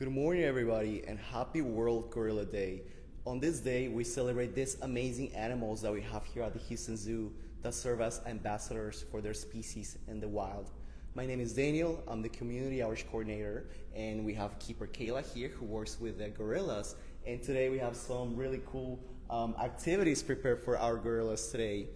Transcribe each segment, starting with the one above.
Good morning, everybody, and happy World Gorilla Day. On this day, we celebrate these amazing animals that we have here at the Houston Zoo that serve as ambassadors for their species in the wild. My name is Daniel, I'm the Community Outreach Coordinator, and we have Keeper Kayla here who works with the gorillas. And today we have some really cool activities prepared for our gorillas today.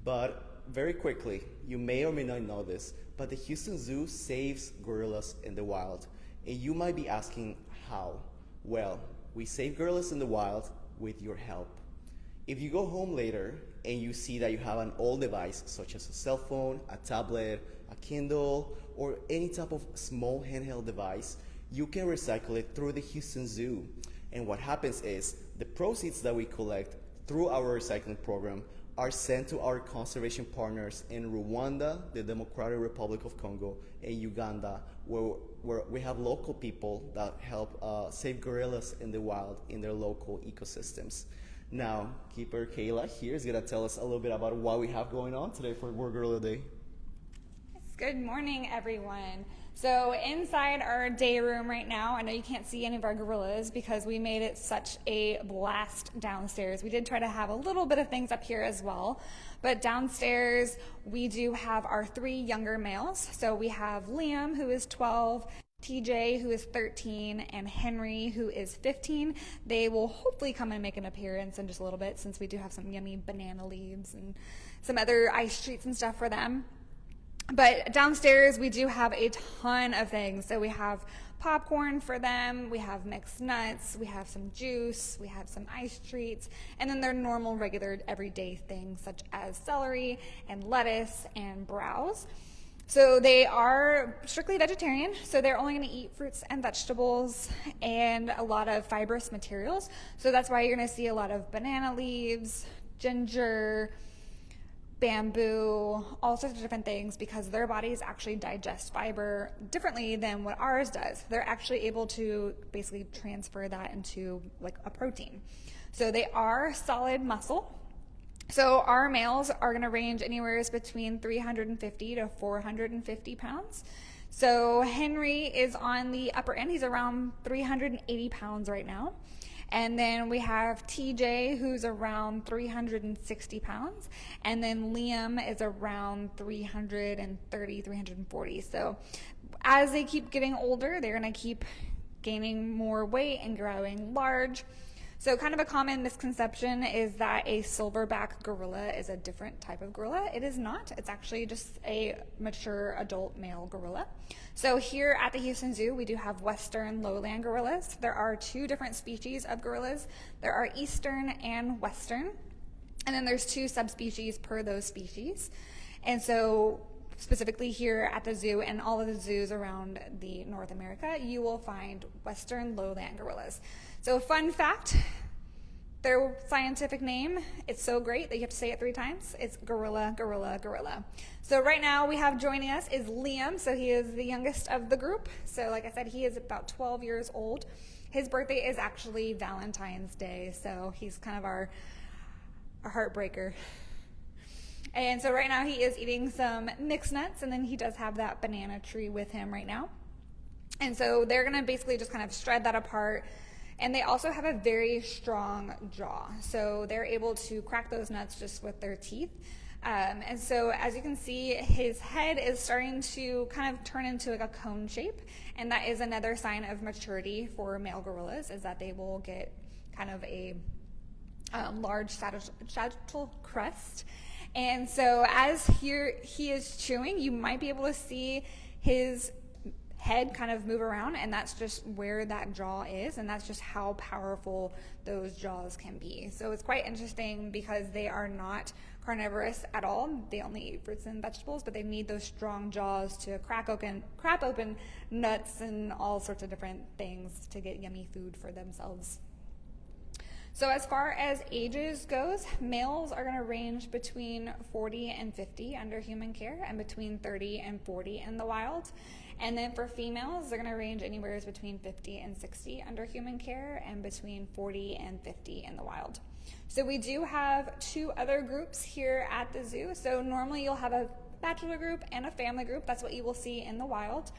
But very quickly, you may or may not know this, but the Houston Zoo saves gorillas in the wild. And you might be asking how? Well, we save gorillas in the wild with your help. If you go home later and you see that you have an old device such as a cell phone, a tablet, a Kindle, or any type of small handheld device, you can recycle it through the Houston Zoo. And what happens is the proceeds that we collect through our recycling program are sent to our conservation partners in Rwanda, the Democratic Republic of Congo, and Uganda, where we have local people that help save gorillas in the wild in their local ecosystems. Now, Keeper Kayla here is going to tell us a little bit about what we have going on today for World Gorilla Day. Good morning, everyone. So inside our day room right now, I know you can't see any of our gorillas because we made it such a blast downstairs. We did try to have a little bit of things up here as well, but downstairs we do have our 3 younger males. So we have Liam, who is 12, TJ, who is 13, and Henry, who is 15. They will hopefully come and make an appearance in just a little bit since we do have some yummy banana leaves and some other ice treats and stuff for them. But downstairs we do have a ton of things. So we have popcorn for them, we have mixed nuts, we have some juice, we have some ice treats, and then their normal, regular, everyday things such as celery and lettuce and browse. So they are strictly vegetarian, so they're only going to eat fruits and vegetables and a lot of fibrous materials. So that's why you're going to see a lot of banana leaves, ginger, bamboo, all sorts of different things, because their bodies actually digest fiber differently than what ours does. They're actually able to basically transfer that into like a protein. So they are solid muscle. So our males are going to range anywhere between 350 to 450 pounds. So Henry is on the upper end. He's around 380 pounds right now. And then we have TJ, who's around 360 pounds. And then Liam is around 330, 340. So as they keep getting older, they're going to keep gaining more weight and growing large. So kind of a common misconception is that a silverback gorilla is a different type of gorilla. It is not. It's actually just a mature adult male gorilla. So here at the Houston Zoo, we do have western lowland gorillas. There are 2 different species of gorillas. There are eastern and western. And then there's 2 subspecies per those species. And so specifically here at the zoo and all of the zoos around the North America, you will find western lowland gorillas. So fun fact, their scientific name, it's so great that you have to say it 3 times. It's gorilla, gorilla, gorilla. So right now we have joining us is Liam. So he is the youngest of the group. So like I said, he is about 12 years old. His birthday is actually Valentine's Day. So he's kind of our heartbreaker. And so right now he is eating some mixed nuts, and then he does have that banana tree with him right now. And so they're going to basically just kind of shred that apart. And they also have a very strong jaw. So they're able to crack those nuts just with their teeth. And so as you can see, his head is starting to kind of turn into like a cone shape. And that is another sign of maturity for male gorillas, is that they will get kind of a large sagittal crest. And so as he is chewing, you might be able to see his head kind of move around, and that's just where that jaw is, and that's just how powerful those jaws can be. So it's quite interesting because they are not carnivorous at all. They only eat fruits and vegetables, but they need those strong jaws to crack open nuts and all sorts of different things to get yummy food for themselves. So as far as ages goes, males are going to range between 40 and 50 under human care, and between 30 and 40 in the wild. And then for females, they're going to range anywhere between 50 and 60 under human care, and between 40 and 50 in the wild. So we do have 2 other groups here at the zoo. So normally you'll have a bachelor group and a family group. That's what you will see in the wild.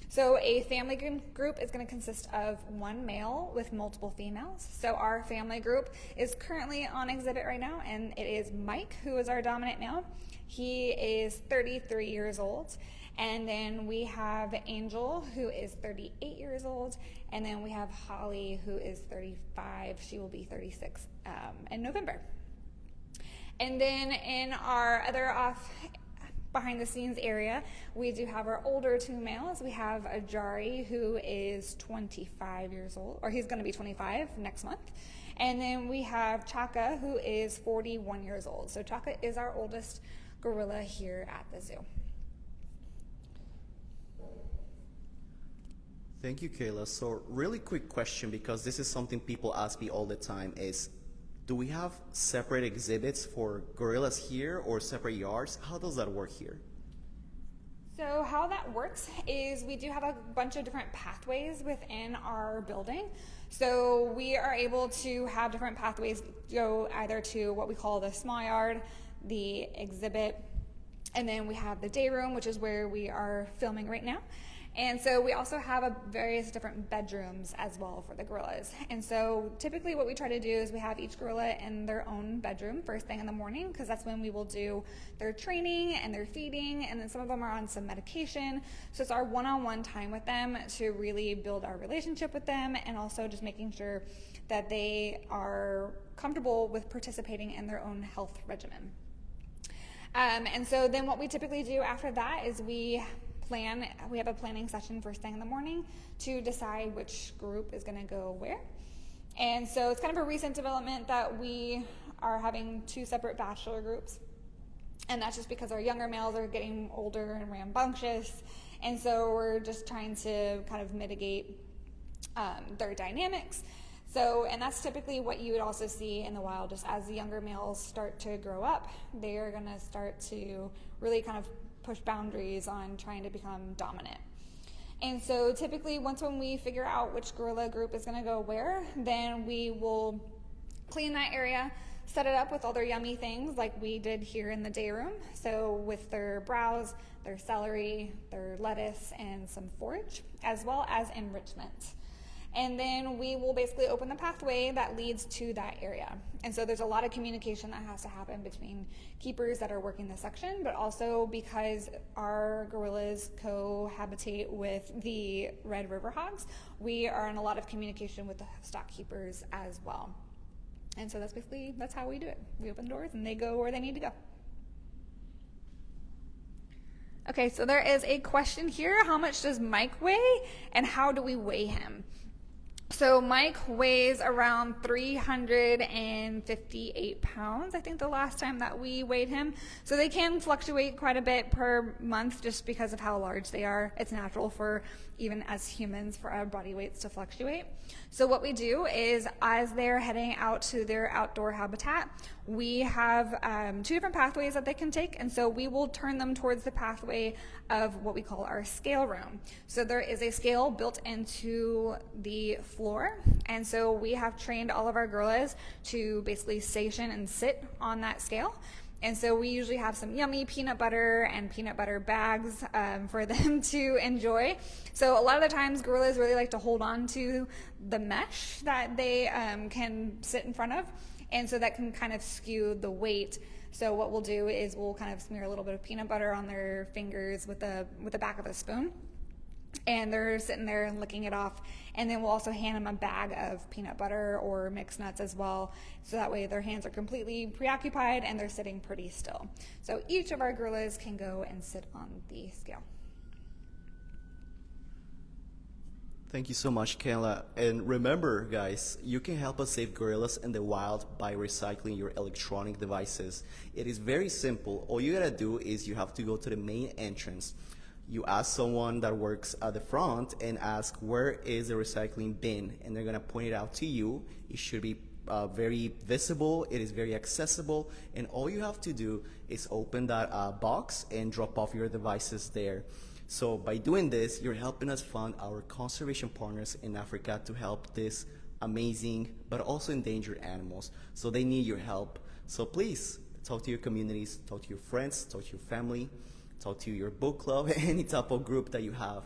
So a family group is going to consist of one male with multiple females. So our family group is currently on exhibit right now, and it is Mike, who is our dominant male. He is 33 years old. And then we have Angel, who is 38 years old. And then we have Holly, who is 35. She will be 36 in November. And then in our other behind the scenes area, we do have our older two males. We have Ajari, who is 25 years old, or he's going to be 25 next month. And then we have Chaka, who is 41 years old. So Chaka is our oldest gorilla here at the zoo. Thank you, Kayla. So really quick question, because this is something people ask me all the time, is do we have separate exhibits for gorillas here or separate yards? How does that work here? So how that works is we do have a bunch of different pathways within our building. So we are able to have different pathways go either to what we call the small yard, the exhibit, and then we have the day room, which is where we are filming right now. And so we also have various different bedrooms as well for the gorillas. And so typically what we try to do is we have each gorilla in their own bedroom first thing in the morning, because that's when we will do their training and their feeding, and then some of them are on some medication. So it's our one-on-one time with them to really build our relationship with them, and also just making sure that they are comfortable with participating in their own health regimen. And so then what we typically do after that is we have a planning session first thing in the morning to decide which group is going to go where. And so it's kind of a recent development that we are having two separate bachelor groups. And that's just because our younger males are getting older and rambunctious. And so we're just trying to kind of mitigate their dynamics. So, and that's typically what you would also see in the wild, just as the younger males start to grow up, they are going to start to really kind of push boundaries on trying to become dominant. And so typically when we figure out which gorilla group is going to go where, then we will clean that area, set it up with all their yummy things like we did here in the day room. So with their browse, their celery, their lettuce, and some forage, as well as enrichment. And then we will basically open the pathway that leads to that area. And so there's a lot of communication that has to happen between keepers that are working the section, but also because our gorillas cohabitate with the red river hogs, we are in a lot of communication with the stock keepers as well. And so that's how we do it. We open doors and they go where they need to go. Okay, so there is a question here. How much does Mike weigh and how do we weigh him? So Mike weighs around 358 pounds, I think the last time that we weighed him. So they can fluctuate quite a bit per month just because of how large they are. It's natural for, even as humans, for our body weights to fluctuate. So what we do is, as they're heading out to their outdoor habitat, we have two different pathways that they can take, and so we will turn them towards the pathway of what we call our scale room. So there is a scale built into the floor, and so we have trained all of our gorillas to basically station and sit on that scale. And so we usually have some yummy peanut butter and peanut butter bags for them to enjoy. So a lot of the times gorillas really like to hold on to the mesh that they can sit in front of, and so that can kind of skew the weight. So what we'll do is we'll kind of smear a little bit of peanut butter on their fingers with the back of a spoon, and they're sitting there and licking it off. And then we'll also hand them a bag of peanut butter or mixed nuts as well, so that way their hands are completely preoccupied and they're sitting pretty still. So each of our gorillas can go and sit on the scale. Thank you so much, Kayla. And remember, guys, you can help us save gorillas in the wild by recycling your electronic devices. It is very simple. All you gotta do is you have to go to the main entrance. You ask someone that works at the front and ask, where is the recycling bin? And they're gonna point it out to you. It should be very visible. It is very accessible. And all you have to do is open that box and drop off your devices there. So by doing this, you're helping us fund our conservation partners in Africa to help these amazing but also endangered animals. So they need your help. So please talk to your communities, talk to your friends, talk to your family, talk to your book club, any type of group that you have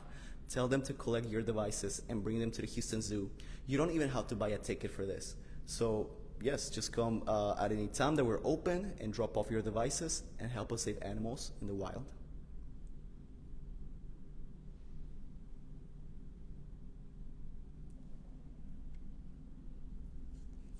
Tell them to collect your devices and bring them to the Houston Zoo. You don't even have to buy a ticket for this. So yes, just come at any time that we're open and drop off your devices and help us save animals in the wild.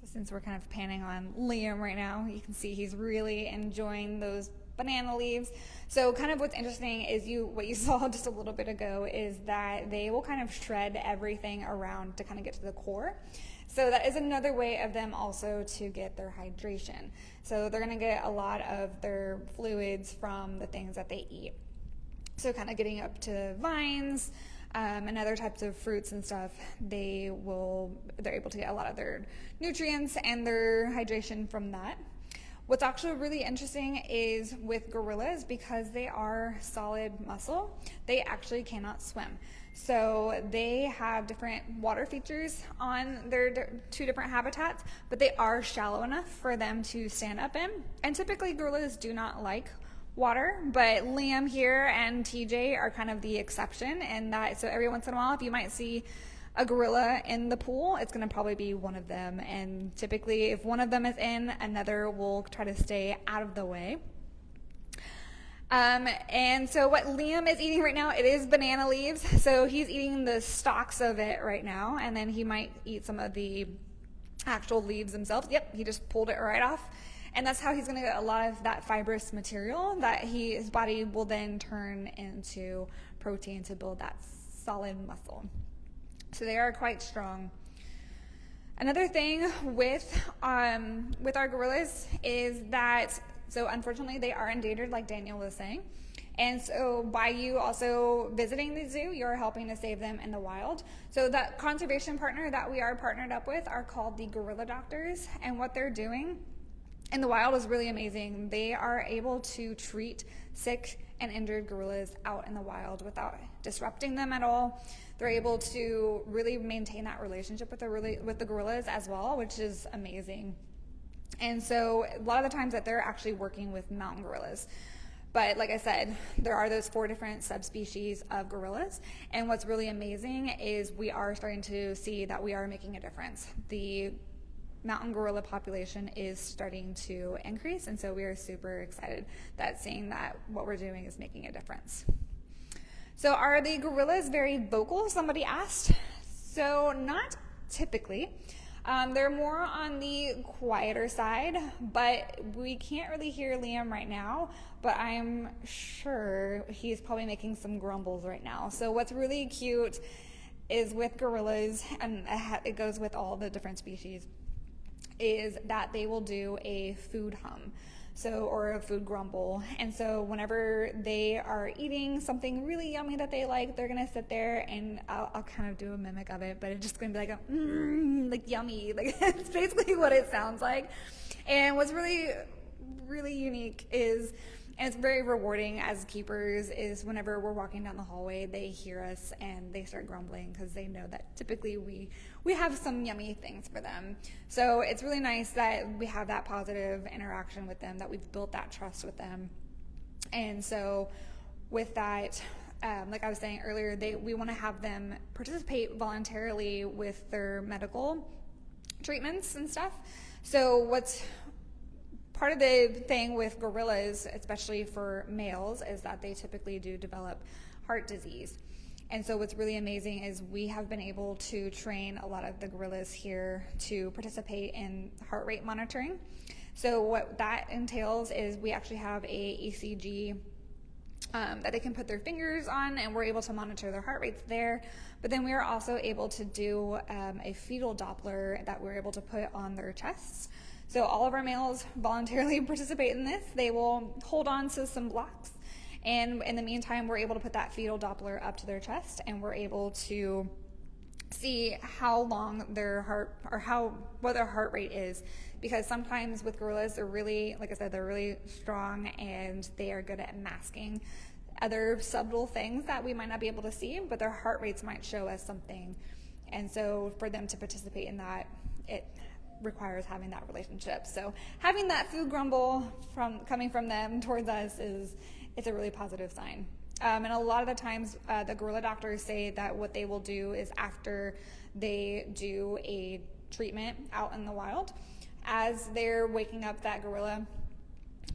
Since we're kind of panning on Liam right now, you can see he's really enjoying those banana leaves. So kind of what's interesting is what you saw just a little bit ago is that they will kind of shred everything around to kind of get to the core. So that is another way of them also to get their hydration. So they're going to get a lot of their fluids from the things that they eat. So kind of getting up to vines, and other types of fruits and stuff, they're able to get a lot of their nutrients and their hydration from that. What's actually really interesting is with gorillas, because they are solid muscle, they actually cannot swim. So they have different water features on their two different habitats, but they are shallow enough for them to stand up in. And typically gorillas do not like water, but Liam here and TJ are kind of the exception in that. So every once in a while, if you might see a gorilla in the pool, it's going to probably be one of them. And typically if one of them is in, another will try to stay out of the way. And so what Liam is eating right now, it is banana leaves. So he's eating the stalks of it right now, and then he might eat some of the actual leaves themselves. Yep, he just pulled it right off. And that's how he's going to get a lot of that fibrous material that his body will then turn into protein to build that solid muscle. So they are quite strong. Another thing with our gorillas is that, so unfortunately they are endangered, like Daniel was saying. And so by you also visiting the zoo, you're helping to save them in the wild. So that conservation partner that we are partnered up with are called the gorilla doctors. And what they're doing in the wild is really amazing. They are able to treat sick and injured gorillas out in the wild without disrupting them at all. They're able to really maintain that relationship with the gorillas as well, which is amazing. And so a lot of the times that they're actually working with mountain gorillas. But like I said, there are those 4 different subspecies of gorillas. And what's really amazing is we are starting to see that we are making a difference. The mountain gorilla population is starting to increase, and so we are super excited that seeing that what we're doing is making a difference. So are the gorillas very vocal? Somebody asked. So not typically. They're more on the quieter side, but we can't really hear Liam right now, but I'm sure he's probably making some grumbles right now. So what's really cute is with gorillas, and it goes with all the different species, is that they will do a food hum, or a food grumble. And so whenever they are eating something really yummy that they like, they're gonna sit there, and I'll kind of do a mimic of it, but it's just gonna be like like yummy. Like it's basically what it sounds like. And what's really, really unique is, and it's very rewarding as keepers, is whenever we're walking down the hallway, they hear us and they start grumbling because they know that typically we have some yummy things for them. So it's really nice that we have that positive interaction with them, that we've built that trust with them. And so with that, like I was saying earlier, we want to have them participate voluntarily with their medical treatments and stuff. So what's part of the thing with gorillas, especially for males, is that they typically do develop heart disease. And so what's really amazing is we have been able to train a lot of the gorillas here to participate in heart rate monitoring. So what that entails is we actually have a ECG that they can put their fingers on, and we're able to monitor their heart rates there. But then we are also able to do a fetal Doppler that we're able to put on their chests. So all of our males voluntarily participate in this. They will hold on to some blocks, and in the meantime, we're able to put that fetal Doppler up to their chest, and we're able to see how long their heart, or what their heart rate is. Because sometimes with gorillas, they're really, like I said, they're really strong, and they are good at masking other subtle things that we might not be able to see, but their heart rates might show us something. And so for them to participate in that, it requires having that relationship. So having that food grumble coming from them towards us it's a really positive sign. And a lot of the times, the gorilla doctors say that what they will do is after they do a treatment out in the wild, as they're waking up that gorilla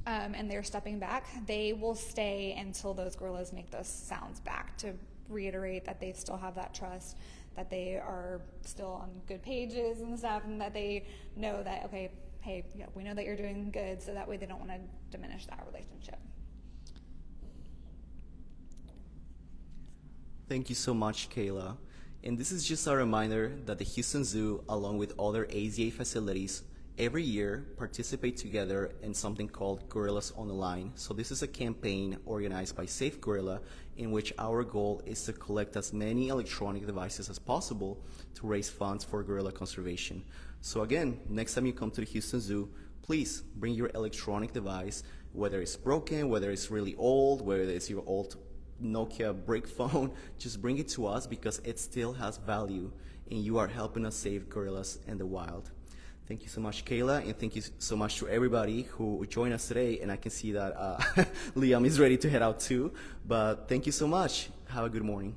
and they're stepping back, they will stay until those gorillas make those sounds back to reiterate that they still have that trust, that they are still on good pages and stuff, and that they know that, okay, hey, yeah, we know that you're doing good, so that way they don't want to diminish that relationship. Thank you so much, Kayla. And this is just a reminder that the Houston Zoo, along with other AZA facilities, every year participate together in something called Gorillas on the Line. So this is a campaign organized by Safe Gorilla, in which our goal is to collect as many electronic devices as possible to raise funds for gorilla conservation. So again, next time you come to the Houston Zoo, please bring your electronic device, whether it's broken, whether it's really old, whether it's your old Nokia brick phone, just bring it to us because it still has value and you are helping us save gorillas in the wild. Thank you so much, Kayla, and thank you so much to everybody who joined us today. And I can see that Liam is ready to head out too, but thank you so much. Have a good morning.